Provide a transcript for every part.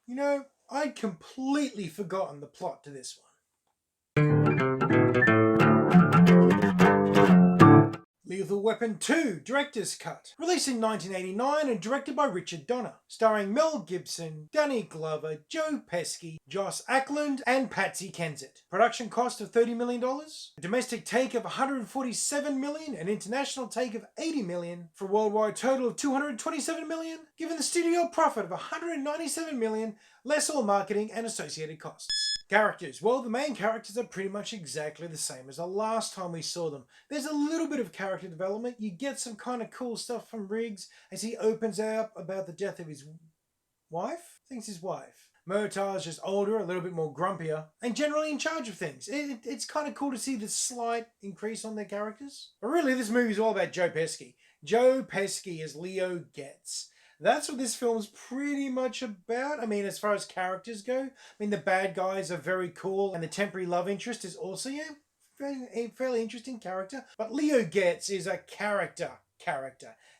You know, I'd completely forgotten the plot to this one. Lethal Weapon 2 Director's Cut. Released in 1989 and directed by Richard Donner. Starring Mel Gibson, Danny Glover, Joe Pesci, Joss Ackland, and Patsy Kensit. Production cost of $30 million. A domestic take of $147 million. An international take of $80 million. For a worldwide total of $227 million. Given the studio profit of $197 million, less all marketing and associated costs. Characters. Well, the main characters are pretty much exactly the same as the last time we saw them. There's a little bit of character development. You get some kind of cool stuff from Riggs as he opens up about the death of his wife? I think it's his wife. Murtaugh is just older, a little bit more grumpier, and generally in charge of things. It's kind of cool to see this slight increase on their characters. But really, this movie is all about Joe Pesci. Joe Pesci as Leo Getz. That's what this film's pretty much about. I mean, as far as characters go, I mean, the bad guys are very cool, and the temporary love interest is also, a fairly interesting character. But Leo Getz is a character.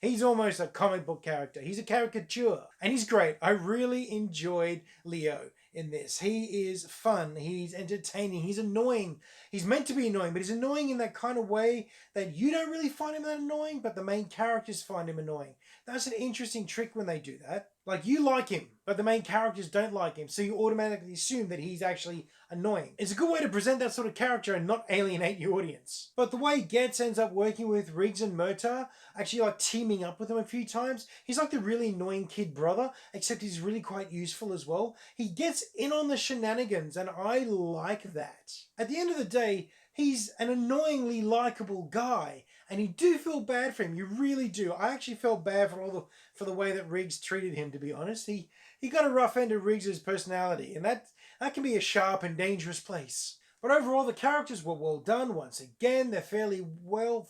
He's almost a comic book character. He's a caricature. And he's great. I really enjoyed Leo in this. He is fun. He's entertaining. He's annoying. He's meant to be annoying, but he's annoying in that kind of way that you don't really find him that annoying, but the main characters find him annoying. That's an interesting trick when they do that. Like, you like him, but the main characters don't like him, so you automatically assume that he's actually annoying. It's a good way to present that sort of character and not alienate your audience. But the way Getz ends up working with Riggs and Murtaugh, actually like teaming up with him a few times, he's like the really annoying kid brother, except he's really quite useful as well. He gets in on the shenanigans, and I like that. At the end of the day, he's an annoyingly likable guy, and you do feel bad for him. You really do. I actually felt bad for the way that Riggs treated him, to be honest. He got a rough end of Riggs' personality, and that can be a sharp and dangerous place. But overall, the characters were well done. Once again, they're fairly well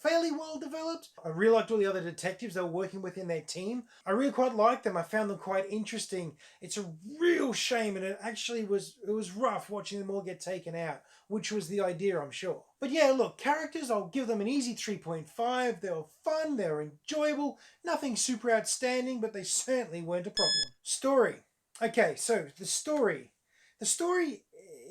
developed. I really liked all the other detectives they were working with in their team. I really quite liked them. I found them quite interesting. It's a real shame, and it was rough watching them all get taken out, which was the idea, I'm sure. But yeah, look, characters, I'll give them an easy 3.5. They were fun, they were enjoyable, nothing super outstanding, but they certainly weren't a problem. Story. Okay, so the story. The story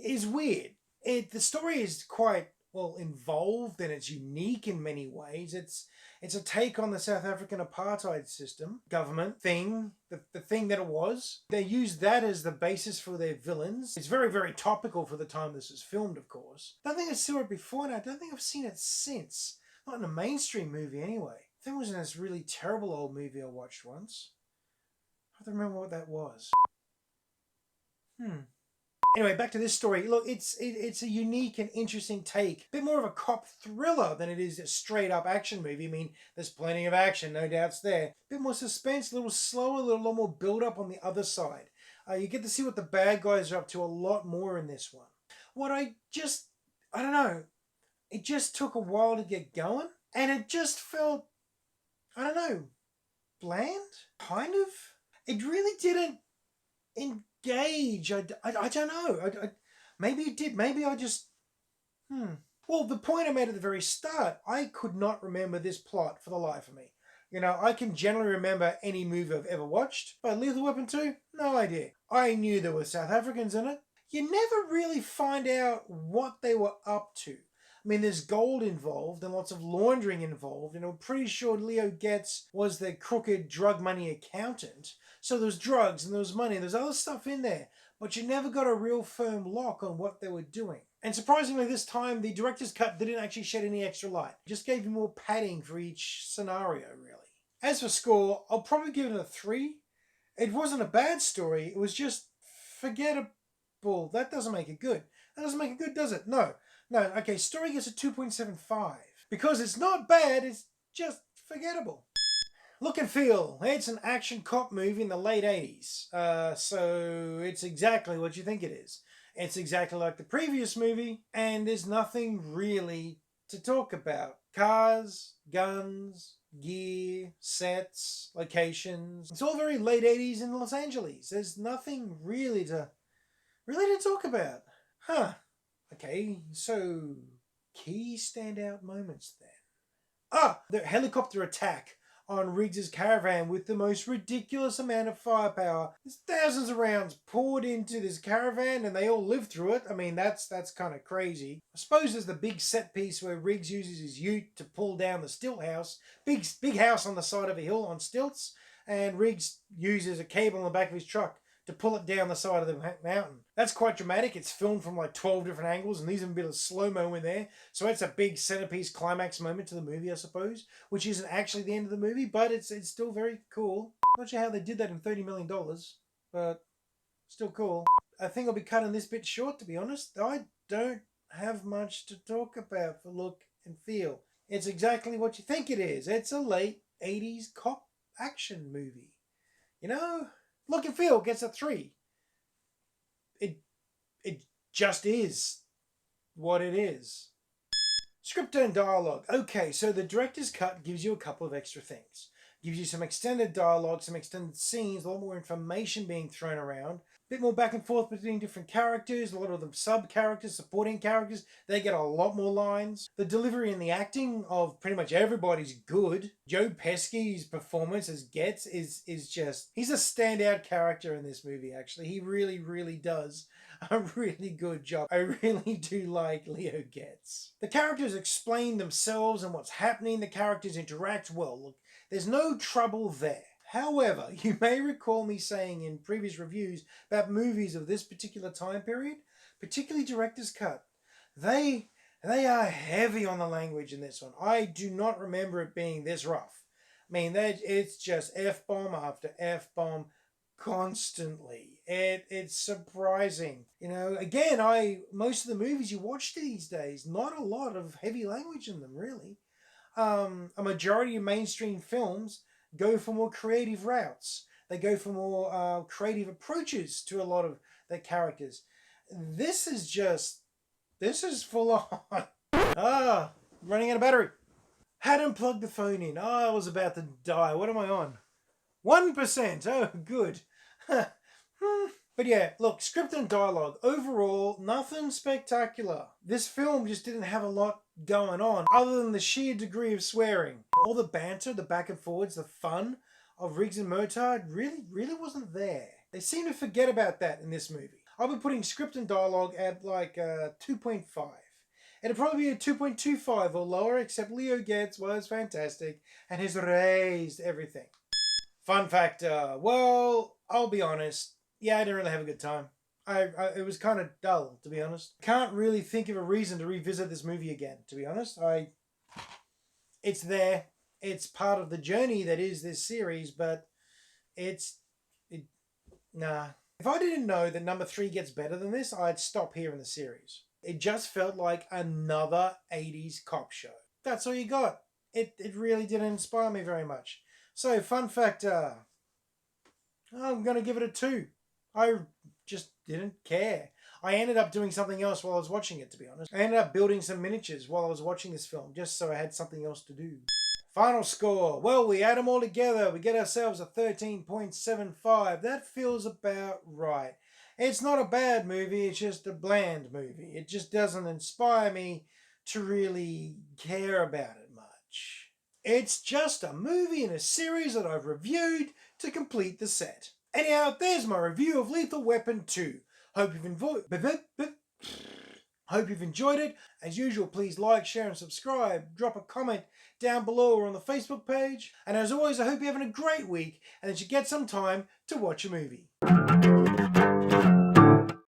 is weird. The story is quite well involved, and it's unique in many ways. It's a take on the South African apartheid system, government thing, the thing that it was. They used that as the basis for their villains. It's very, very topical for the time this was filmed, of course. I don't think I saw it before, and I don't think I've seen it since. Not in a mainstream movie, anyway. I think it was in this really terrible old movie I watched once. I don't remember what that was. Anyway, back to this story. Look, it's a unique and interesting take. A bit more of a cop thriller than it is a straight up action movie. I mean, there's plenty of action, no doubts there. A bit more suspense, a little slower, a little more build up on the other side. You get to see what the bad guys are up to a lot more in this one. I don't know, it just took a while to get going, and it just felt, I don't know, bland, kind of. It really didn't engage. I don't know. Maybe it did. Maybe I just. Well, the point I made at the very start, I could not remember this plot for the life of me. I can generally remember any movie I've ever watched, but Lethal Weapon 2, no idea. I knew there were South Africans in it. You never really find out what they were up to. I mean, there's gold involved and lots of laundering involved, and I'm pretty sure Leo Getz was the crooked drug money accountant. So there's drugs and there was money and there's other stuff in there, but you never got a real firm lock on what they were doing. And surprisingly, this time, the director's cut didn't actually shed any extra light. It just gave you more padding for each scenario, really. As for score, I'll probably give it a 3. It wasn't a bad story, it was just forgettable. That doesn't make it good. That doesn't make it good, does it? No. Okay, story gets a 2.75. Because it's not bad, it's just forgettable. Look and feel. It's an action cop movie in the late 80s. So it's exactly what you think it is. It's exactly like the previous movie, and there's nothing really to talk about. Cars, guns, gear, sets, locations. It's all very late 80s in Los Angeles. There's nothing really to talk about. Okay, so key standout moments then. The helicopter attack. on Riggs's caravan with the most ridiculous amount of firepower. There's thousands of rounds poured into this caravan and they all live through it. I mean, that's kind of crazy. I suppose there's the big set piece where Riggs uses his ute to pull down the stilt house. Big house on the side of a hill on stilts, and Riggs uses a cable on the back of his truck to pull it down the side of the mountain. That's quite dramatic. It's filmed from like 12 different angles, and there's even a bit of slow-mo in there. So it's a big centerpiece climax moment to the movie, I suppose, which isn't actually the end of the movie, but it's still very cool. Not sure how they did that in $30 million, but still cool. I think I'll be cutting this bit short, to be honest. I don't have much to talk about for look and feel. It's exactly what you think it is. It's a late 80s cop action movie. You know? Look and feel gets a 3. It just is what it is. Script and dialogue. Okay, so the director's cut gives you a couple of extra things. Gives you some extended dialogue, some extended scenes, a lot more information being thrown around. A bit more back and forth between different characters, a lot of them sub-characters, supporting characters. They get a lot more lines. The delivery and the acting of pretty much everybody's good. Joe Pesci's performance as Getz is just... he's a standout character in this movie, actually. He really, really does a really good job. I really do like Leo Getz. The characters explain themselves and what's happening. The characters interact well. Look, there's no trouble there. However, you may recall me saying in previous reviews about movies of this particular time period, particularly director's cut, they are heavy on the language in this one. I do not remember it being this rough. I mean, it's just F-bomb after F-bomb constantly. It's surprising. You know, again, most of the movies you watch these days, not a lot of heavy language in them, really. A majority of mainstream films go for more creative routes. They go for more creative approaches to a lot of their characters. This is full on. Running out of battery. Hadn't plugged the phone in. I was about to die. What am I on? 1%. Oh, good. But yeah, look, script and dialogue. Overall, nothing spectacular. This film just didn't have a lot going on other than the sheer degree of swearing. All the banter, the back and forwards, the fun of Riggs and Murtaugh really wasn't there. They seem to forget about that in this movie. I'll be putting script and dialogue at like 2.5. It'll probably be a 2.25 or lower, except Leo Getz was fantastic and has raised everything. Fun factor. Well, I'll be honest. Yeah, I didn't really have a good time. It was kind of dull, to be honest. Can't really think of a reason to revisit this movie again, to be honest. It's there. It's part of the journey that is this series, but nah. If I didn't know that number 3 gets better than this, I'd stop here in the series. It just felt like another 80s cop show. That's all you got. It really didn't inspire me very much. So, fun factor. I'm going to give it a 2. I just didn't care. I ended up doing something else while I was watching it, to be honest. I ended up building some miniatures while I was watching this film, just so I had something else to do. Final score. Well, we add them all together. We get ourselves a 13.75. That feels about right. It's not a bad movie, it's just a bland movie. It just doesn't inspire me to really care about it much. It's just a movie in a series that I've reviewed to complete the set. Anyhow, there's my review of Lethal Weapon 2. Hope you've enjoyed it. As usual, please like, share and subscribe. Drop a comment down below or on the Facebook page. And as always, I hope you're having a great week and that you get some time to watch a movie.